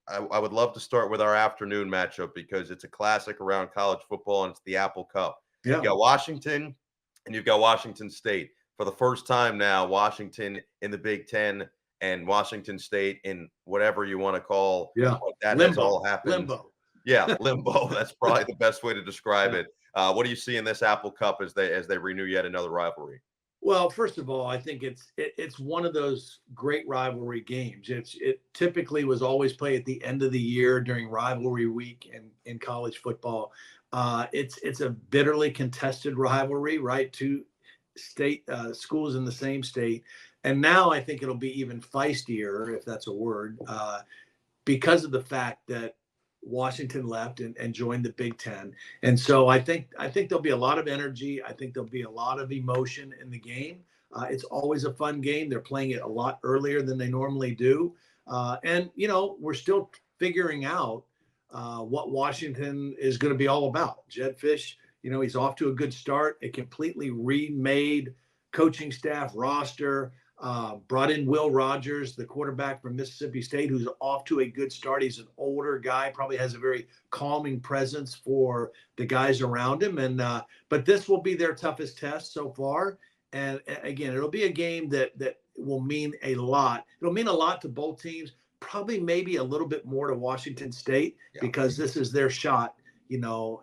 I would love to start with our afternoon matchup because it's a classic around college football, and it's the Apple Cup. You Yeah. got Washington, and you've got Washington State. For the first time now, Washington in the Big Ten and Washington State in whatever you want to call Yeah. what that has Limbo. all happened. Limbo. Yeah, limbo. That's probably the best way to describe Yeah. it. What do you see in this Apple Cup as they renew yet another rivalry? Well, first of all, I think it's one of those great rivalry games. It typically was always played at the end of the year during rivalry week in college football. It's a bitterly contested rivalry, right? Two state schools in the same state, and now I think it'll be even feistier, if that's a word, because of the fact that Washington left and joined the Big Ten. And so I think there'll be a lot of energy. I think there'll be a lot of emotion in the game. It's always a fun game. They're playing it a lot earlier than they normally do. And we're still figuring out what Washington is going to be all about. Jedd Fisch, he's off to a good start. A completely remade coaching staff roster. Brought in Will Rogers, the quarterback from Mississippi State, who's off to a good start. He's an older guy, probably has a very calming presence for the guys around him. And but this will be their toughest test so far. And again, it'll be a game that will mean a lot. It'll mean a lot to both teams. Probably maybe a little bit more to Washington State Yeah. because this is their shot,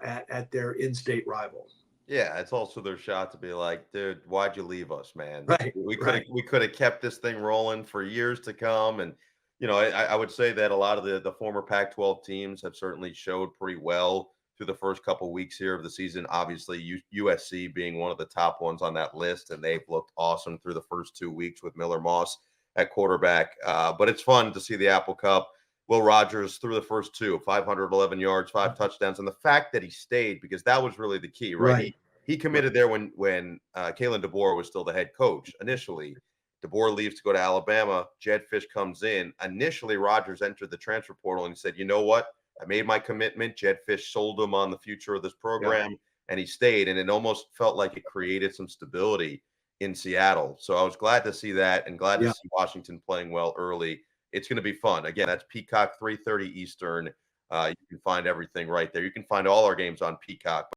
at their in-state rival. Yeah, it's also their shot to be like, dude, why'd you leave us, man? Right, We could have right. we could have kept this thing rolling for years to come. And I would say that a lot of the former Pac-12 teams have certainly showed pretty well through the first couple weeks here of the season. Obviously, USC being one of the top ones on that list, and they've looked awesome through the first 2 weeks with Miller Moss at quarterback. But it's fun to see the Apple Cup. Will Rogers through the first two, 511 yards, 5 touchdowns, and the fact that he stayed because that was really the key, right? Right. He Right. committed there when Kalen DeBoer was still the head coach initially. DeBoer leaves to go to Alabama. Jedd Fisch comes in. Initially, Rogers entered the transfer portal and he said, "You know what? I made my commitment." Jedd Fisch sold him on the future of this Yeah. program, and he stayed. And it almost felt like it created some stability in Seattle. So I was glad to see that, and glad to Yeah. see Washington playing well early. It's going to be fun. Again, that's Peacock 3:30 Eastern. You can find everything right there. You can find all our games on Peacock.